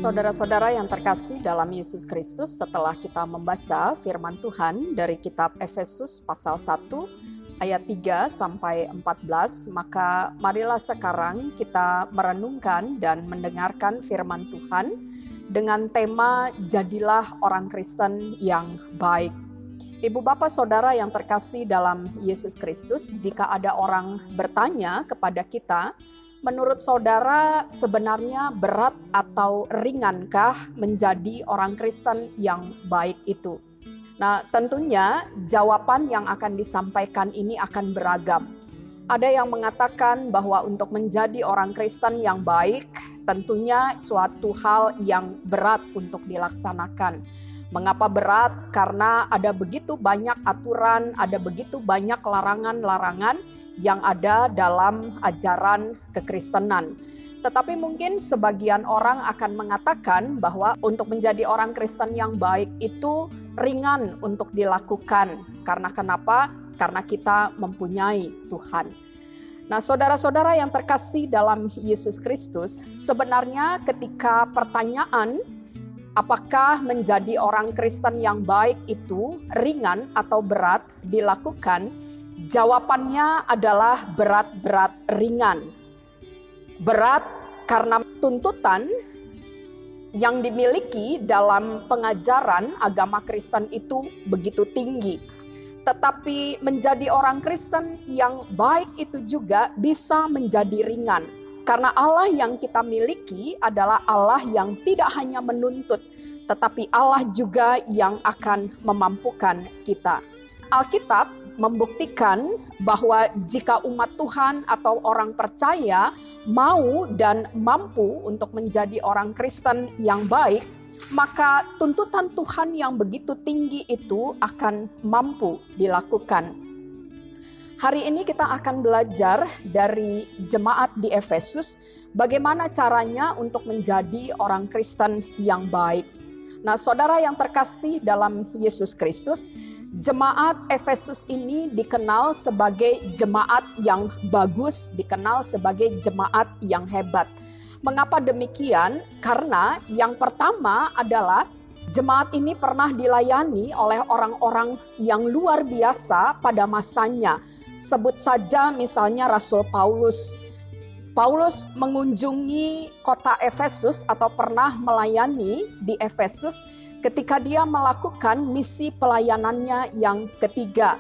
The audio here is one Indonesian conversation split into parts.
Saudara-saudara yang terkasih dalam Yesus Kristus, setelah kita membaca firman Tuhan dari kitab Efesus pasal 1 ayat 3 sampai 14, maka marilah sekarang kita merenungkan dan mendengarkan firman Tuhan dengan tema Jadilah Orang Kristen yang Baik. Ibu bapak saudara yang terkasih dalam Yesus Kristus, jika ada orang bertanya kepada kita, menurut saudara sebenarnya berat atau ringankah menjadi orang Kristen yang baik itu? Nah, tentunya jawaban yang akan disampaikan ini akan beragam. Ada yang mengatakan bahwa untuk menjadi orang Kristen yang baik tentunya suatu hal yang berat untuk dilaksanakan. Mengapa berat? Karena ada begitu banyak aturan, ada begitu banyak larangan-larangan yang ada dalam ajaran kekristenan. Tetapi mungkin sebagian orang akan mengatakan bahwa untuk menjadi orang Kristen yang baik itu ringan untuk dilakukan. Karena kenapa? Karena kita mempunyai Tuhan. Nah, saudara-saudara yang terkasih dalam Yesus Kristus, sebenarnya ketika pertanyaan apakah menjadi orang Kristen yang baik itu ringan atau berat dilakukan, jawabannya adalah berat-berat ringan. Berat karena tuntutan yang dimiliki dalam pengajaran agama Kristen itu begitu tinggi. Tetapi menjadi orang Kristen yang baik itu juga bisa menjadi ringan. Karena Allah yang kita miliki adalah Allah yang tidak hanya menuntut, tetapi Allah juga yang akan memampukan kita. Alkitab membuktikan bahwa jika umat Tuhan atau orang percaya mau dan mampu untuk menjadi orang Kristen yang baik, maka tuntutan Tuhan yang begitu tinggi itu akan mampu dilakukan. Hari ini kita akan belajar dari jemaat di Efesus, bagaimana caranya untuk menjadi orang Kristen yang baik. Nah, saudara yang terkasih dalam Yesus Kristus, jemaat Efesus ini dikenal sebagai jemaat yang bagus, dikenal sebagai jemaat yang hebat. Mengapa demikian? Karena yang pertama adalah jemaat ini pernah dilayani oleh orang-orang yang luar biasa pada masanya. Sebut saja misalnya Rasul Paulus. Paulus mengunjungi kota Efesus atau pernah melayani di Efesus ketika dia melakukan misi pelayanannya yang ketiga.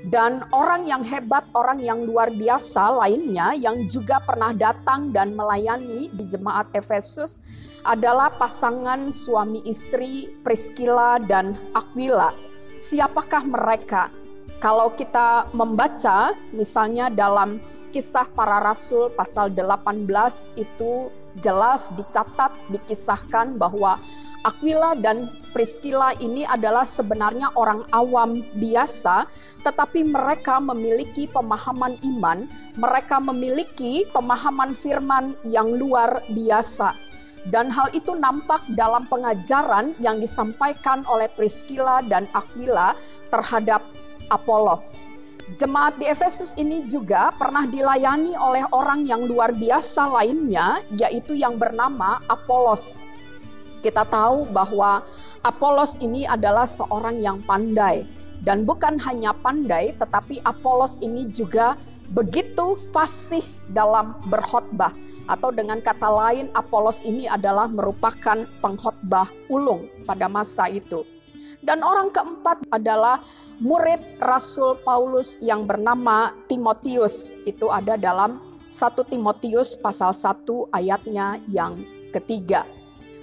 Dan orang yang hebat, orang yang luar biasa lainnya yang juga pernah datang dan melayani di jemaat Efesus adalah pasangan suami istri Priscilla dan Aquila. Siapakah mereka? Kalau kita membaca misalnya dalam Kisah Para Rasul pasal 18 itu jelas dicatat, dikisahkan bahwa Aquila dan Priscilla ini adalah sebenarnya orang awam biasa, tetapi mereka memiliki pemahaman iman, mereka memiliki pemahaman firman yang luar biasa. Dan hal itu nampak dalam pengajaran yang disampaikan oleh Priscilla dan Aquila terhadap Apolos. Jemaat di Efesus ini juga pernah dilayani oleh orang yang luar biasa lainnya, yaitu yang bernama Apolos. Kita tahu bahwa Apolos ini adalah seorang yang pandai. Dan bukan hanya pandai, tetapi Apolos ini juga begitu fasih dalam berkhotbah. Atau dengan kata lain, Apolos ini adalah merupakan pengkhotbah ulung pada masa itu. Dan orang keempat adalah murid Rasul Paulus yang bernama Timotius. Itu ada dalam 1 Timotius pasal 1 ayatnya yang ketiga.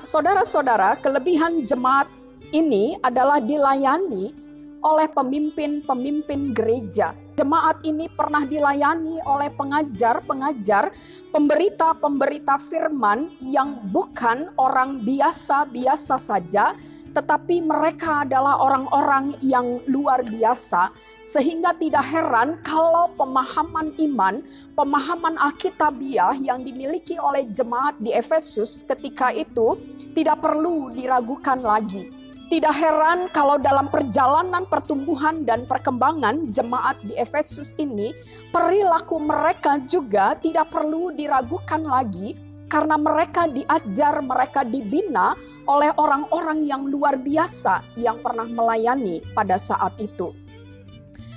Saudara-saudara, kelebihan jemaat ini adalah dilayani oleh pemimpin-pemimpin gereja. Jemaat ini pernah dilayani oleh pengajar-pengajar, pemberita-pemberita firman yang bukan orang biasa-biasa saja, tetapi mereka adalah orang-orang yang luar biasa, sehingga tidak heran kalau pemahaman iman, pemahaman Alkitabiah yang dimiliki oleh jemaat di Efesus ketika itu tidak perlu diragukan lagi. Tidak heran kalau dalam perjalanan pertumbuhan dan perkembangan jemaat di Efesus ini, perilaku mereka juga tidak perlu diragukan lagi karena mereka diajar, mereka dibina oleh orang-orang yang luar biasa yang pernah melayani pada saat itu.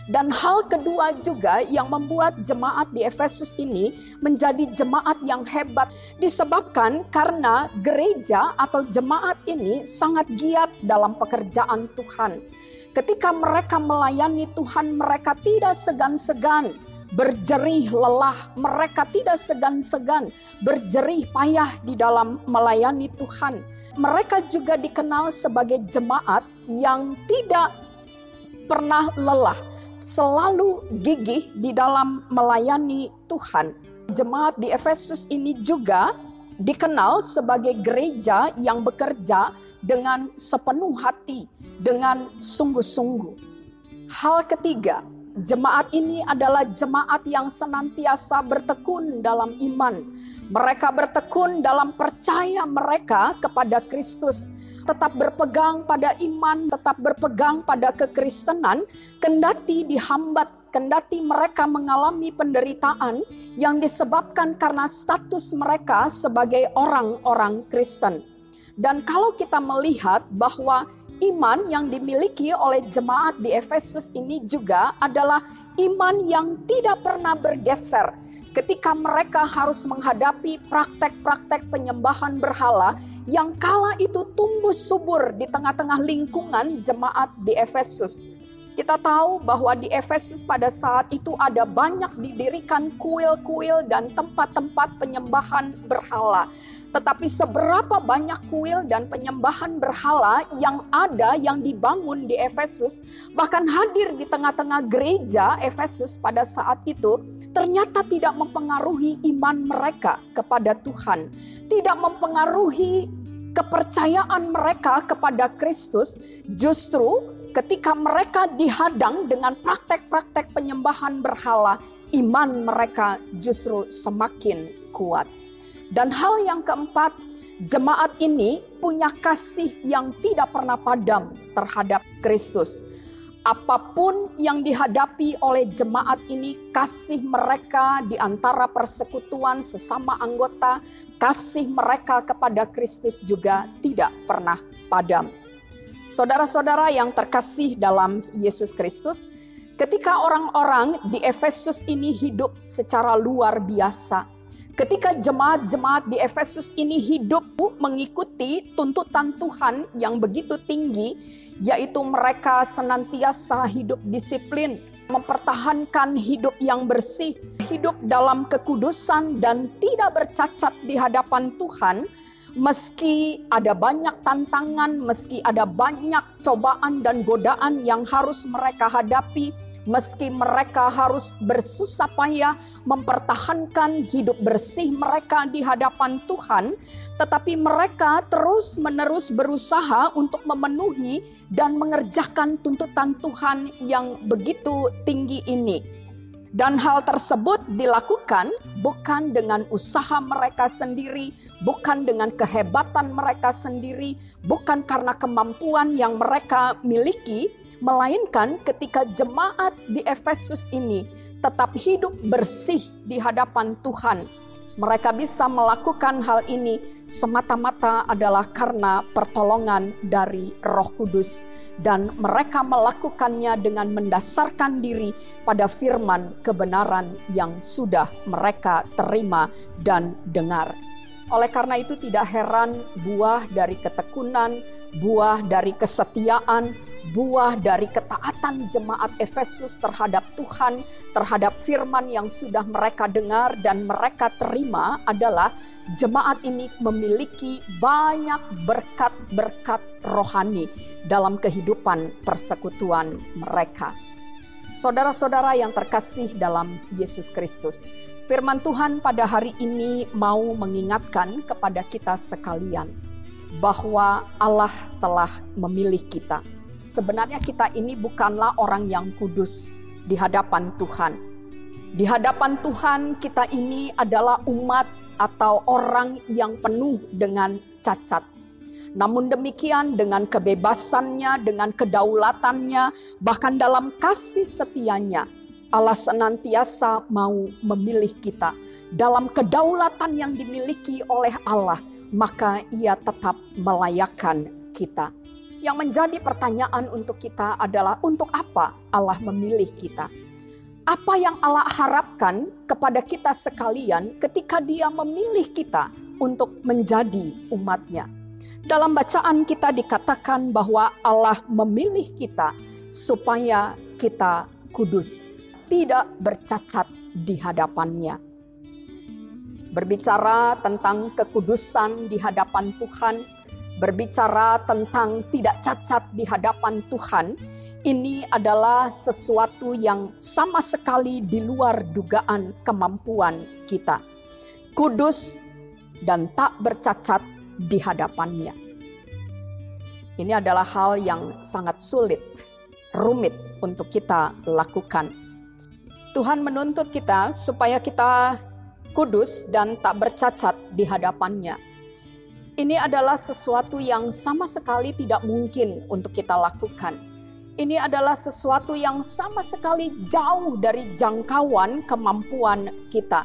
Dan hal kedua juga yang membuat jemaat di Efesus ini menjadi jemaat yang hebat disebabkan karena gereja atau jemaat ini sangat giat dalam pekerjaan Tuhan. Ketika mereka melayani Tuhan, mereka tidak segan-segan berjerih lelah, mereka tidak segan-segan berjerih payah di dalam melayani Tuhan. Mereka juga dikenal sebagai jemaat yang tidak pernah lelah, selalu gigih di dalam melayani Tuhan. Jemaat di Efesus ini juga dikenal sebagai gereja yang bekerja dengan sepenuh hati, dengan sungguh-sungguh. Hal ketiga, jemaat ini adalah jemaat yang senantiasa bertekun dalam iman. Mereka bertekun dalam percaya mereka kepada Kristus, tetap berpegang pada iman, tetap berpegang pada kekristenan, kendati dihambat, kendati mereka mengalami penderitaan yang disebabkan karena status mereka sebagai orang-orang Kristen. Dan kalau kita melihat bahwa iman yang dimiliki oleh jemaat di Efesus ini juga adalah iman yang tidak pernah bergeser. Ketika mereka harus menghadapi praktek-praktek penyembahan berhala yang kala itu tumbuh subur di tengah-tengah lingkungan jemaat di Efesus. Kita tahu bahwa di Efesus pada saat itu ada banyak didirikan kuil-kuil dan tempat-tempat penyembahan berhala. Tetapi seberapa banyak kuil dan penyembahan berhala yang ada, yang dibangun di Efesus, bahkan hadir di tengah-tengah gereja Efesus pada saat itu, ternyata tidak mempengaruhi iman mereka kepada Tuhan, tidak mempengaruhi kepercayaan mereka kepada Kristus. Justru ketika mereka dihadang dengan praktek-praktek penyembahan berhala, iman mereka justru semakin kuat. Dan hal yang keempat, jemaat ini punya kasih yang tidak pernah padam terhadap Kristus. Apapun yang dihadapi oleh jemaat ini, kasih mereka di antara persekutuan sesama anggota, kasih mereka kepada Kristus juga tidak pernah padam. Saudara-saudara yang terkasih dalam Yesus Kristus, ketika orang-orang di Efesus ini hidup secara luar biasa, ketika jemaat-jemaat di Efesus ini hidup mengikuti tuntutan Tuhan yang begitu tinggi, yaitu mereka senantiasa hidup disiplin, mempertahankan hidup yang bersih, hidup dalam kekudusan dan tidak bercacat di hadapan Tuhan, meski ada banyak tantangan, meski ada banyak cobaan dan godaan yang harus mereka hadapi, meski mereka harus bersusah payah mempertahankan hidup bersih mereka di hadapan Tuhan, tetapi mereka terus-menerus berusaha untuk memenuhi dan mengerjakan tuntutan Tuhan yang begitu tinggi ini. Dan hal tersebut dilakukan bukan dengan usaha mereka sendiri, bukan dengan kehebatan mereka sendiri, bukan karena kemampuan yang mereka miliki, melainkan ketika jemaat di Efesus ini tetap hidup bersih di hadapan Tuhan. Mereka bisa melakukan hal ini semata-mata adalah karena pertolongan dari Roh Kudus. Dan mereka melakukannya dengan mendasarkan diri pada firman kebenaran yang sudah mereka terima dan dengar. Oleh karena itu tidak heran buah dari ketekunan, buah dari kesetiaan, buah dari ketaatan jemaat Efesus terhadap Tuhan, terhadap firman yang sudah mereka dengar dan mereka terima adalah jemaat ini memiliki banyak berkat-berkat rohani dalam kehidupan persekutuan mereka. Saudara-saudara yang terkasih dalam Yesus Kristus, firman Tuhan pada hari ini mau mengingatkan kepada kita sekalian bahwa Allah telah memilih kita. Sebenarnya kita ini bukanlah orang yang kudus di hadapan Tuhan. Di hadapan Tuhan kita ini adalah umat atau orang yang penuh dengan cacat. Namun demikian dengan kebebasannya, dengan kedaulatannya, bahkan dalam kasih setianya, Allah senantiasa mau memilih kita dalam kedaulatan yang dimiliki oleh Allah, maka ia tetap melayakkan kita. Yang menjadi pertanyaan untuk kita adalah, untuk apa Allah memilih kita? Apa yang Allah harapkan kepada kita sekalian ketika Dia memilih kita untuk menjadi umat-Nya? Dalam bacaan kita dikatakan bahwa Allah memilih kita supaya kita kudus, tidak bercacat di hadapan-Nya. Berbicara tentang kekudusan di hadapan Tuhan, berbicara tentang tidak cacat di hadapan Tuhan, ini adalah sesuatu yang sama sekali di luar dugaan kemampuan kita. Kudus dan tak bercacat di hadapan-Nya. Ini adalah hal yang sangat sulit, rumit untuk kita lakukan. Tuhan menuntut kita supaya kita kudus dan tak bercacat di hadapan-Nya. Ini adalah sesuatu yang sama sekali tidak mungkin untuk kita lakukan. Ini adalah sesuatu yang sama sekali jauh dari jangkauan kemampuan kita.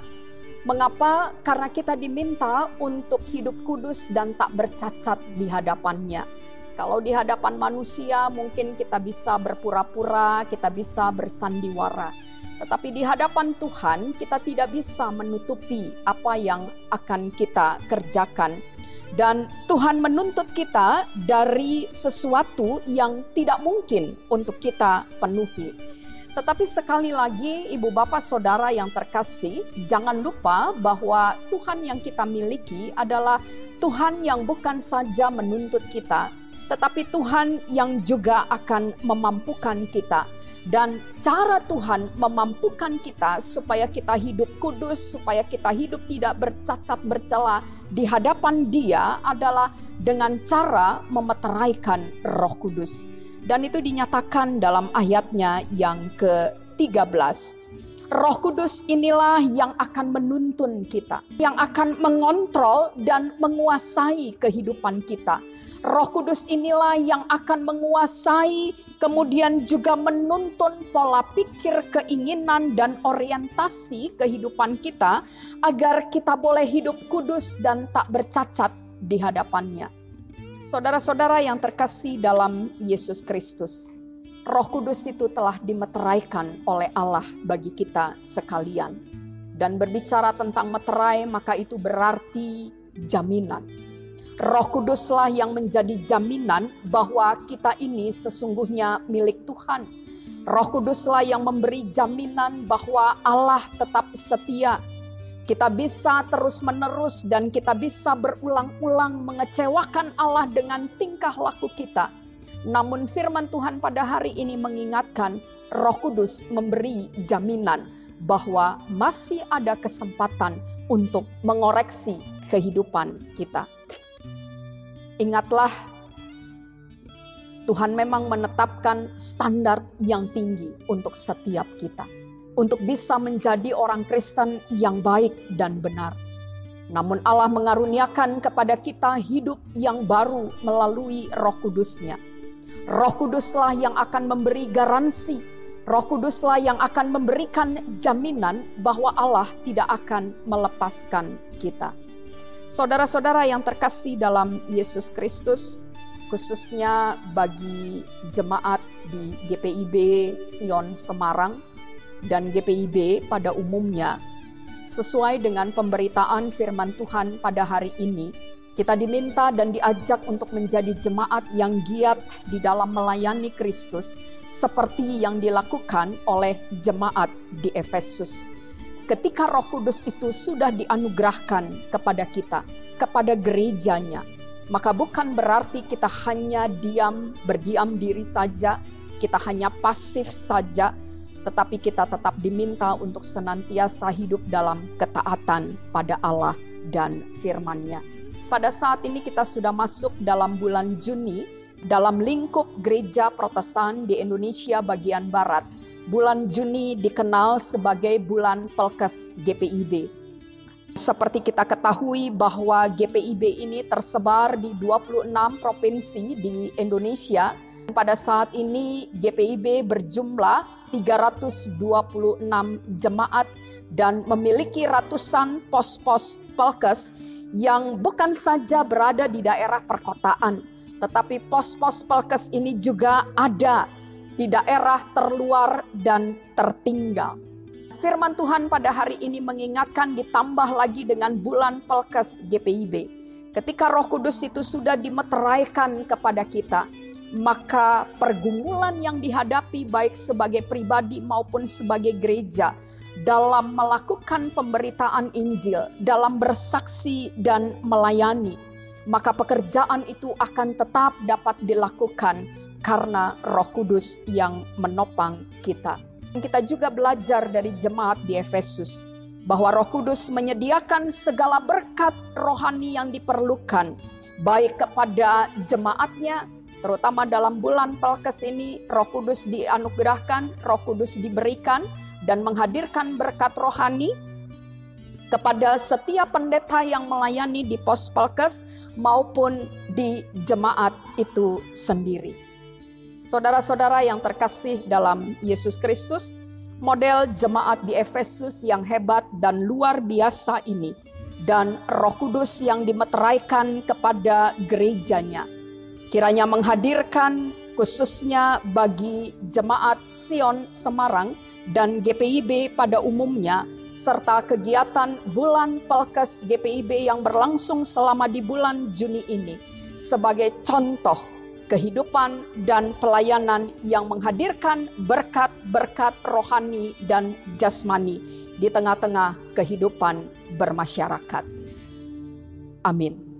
Mengapa? Karena kita diminta untuk hidup kudus dan tak bercacat di hadapan-Nya. Kalau di hadapan manusia mungkin kita bisa berpura-pura, kita bisa bersandiwara. Tetapi di hadapan Tuhan kita tidak bisa menutupi apa yang akan kita kerjakan. Dan Tuhan menuntut kita dari sesuatu yang tidak mungkin untuk kita penuhi. Tetapi sekali lagi, ibu bapak saudara yang terkasih, jangan lupa bahwa Tuhan yang kita miliki adalah Tuhan yang bukan saja menuntut kita, tetapi Tuhan yang juga akan memampukan kita. Dan cara Tuhan memampukan kita supaya kita hidup kudus, supaya kita hidup tidak bercacat bercela di hadapan Dia adalah dengan cara memeteraikan Roh Kudus. Dan itu dinyatakan dalam ayatnya yang ke-13. Roh Kudus inilah yang akan menuntun kita, yang akan mengontrol dan menguasai kehidupan kita. Roh Kudus inilah yang akan menguasai, kemudian juga menuntun pola pikir, keinginan, dan orientasi kehidupan kita agar kita boleh hidup kudus dan tak bercacat di hadapan-Nya. Saudara-saudara yang terkasih dalam Yesus Kristus, Roh Kudus itu telah dimeteraikan oleh Allah bagi kita sekalian. Dan berbicara tentang meterai, maka itu berarti jaminan. Roh Kuduslah yang menjadi jaminan bahwa kita ini sesungguhnya milik Tuhan. Roh Kuduslah yang memberi jaminan bahwa Allah tetap setia. Kita bisa terus-menerus dan kita bisa berulang-ulang mengecewakan Allah dengan tingkah laku kita. Namun firman Tuhan pada hari ini mengingatkan, Roh Kudus memberi jaminan bahwa masih ada kesempatan untuk mengoreksi kehidupan kita. Ingatlah, Tuhan memang menetapkan standar yang tinggi untuk setiap kita, untuk bisa menjadi orang Kristen yang baik dan benar. Namun Allah mengaruniakan kepada kita hidup yang baru melalui Roh Kudus-Nya. Roh Kuduslah yang akan memberi garansi, Roh Kuduslah yang akan memberikan jaminan bahwa Allah tidak akan melepaskan kita. Saudara-saudara yang terkasih dalam Yesus Kristus, khususnya bagi jemaat di GPIB Sion Semarang dan GPIB pada umumnya, sesuai dengan pemberitaan firman Tuhan pada hari ini, kita diminta dan diajak untuk menjadi jemaat yang giat di dalam melayani Kristus, seperti yang dilakukan oleh jemaat di Efesus. Ketika Roh Kudus itu sudah dianugerahkan kepada kita, kepada gerejanya, maka bukan berarti kita hanya berdiam diri saja, kita hanya pasif saja, tetapi kita tetap diminta untuk senantiasa hidup dalam ketaatan pada Allah dan firman-Nya. Pada saat ini kita sudah masuk dalam bulan Juni, dalam lingkup gereja Protestan di Indonesia bagian Barat. Bulan Juni dikenal sebagai bulan Pelkes GPIB. Seperti kita ketahui bahwa GPIB ini tersebar di 26 provinsi di Indonesia. Pada saat ini GPIB berjumlah 326 jemaat dan memiliki ratusan pos-pos Pelkes yang bukan saja berada di daerah perkotaan, tetapi pos-pos Pelkes ini juga ada di daerah terluar dan tertinggal. Firman Tuhan pada hari ini mengingatkan, ditambah lagi dengan bulan Pelkes GPIB. Ketika Roh Kudus itu sudah dimeteraikan kepada kita, maka pergumulan yang dihadapi baik sebagai pribadi maupun sebagai gereja dalam melakukan pemberitaan Injil, dalam bersaksi dan melayani, maka pekerjaan itu akan tetap dapat dilakukan karena Roh Kudus yang menopang kita. Kita juga belajar dari jemaat di Efesus bahwa Roh Kudus menyediakan segala berkat rohani yang diperlukan baik kepada jemaatnya, terutama dalam bulan Pelkes ini. Roh Kudus dianugerahkan, Roh Kudus diberikan dan menghadirkan berkat rohani kepada setiap pendeta yang melayani di pos Pelkes maupun di jemaat itu sendiri. Saudara-saudara yang terkasih dalam Yesus Kristus, model jemaat di Efesus yang hebat dan luar biasa ini, dan Roh Kudus yang dimeteraikan kepada gerejanya, kiranya menghadirkan khususnya bagi jemaat Sion Semarang dan GPIB pada umumnya, serta kegiatan bulan Pelkes GPIB yang berlangsung selama di bulan Juni ini, sebagai contoh kehidupan dan pelayanan yang menghadirkan berkat-berkat rohani dan jasmani di tengah-tengah kehidupan bermasyarakat. Amin.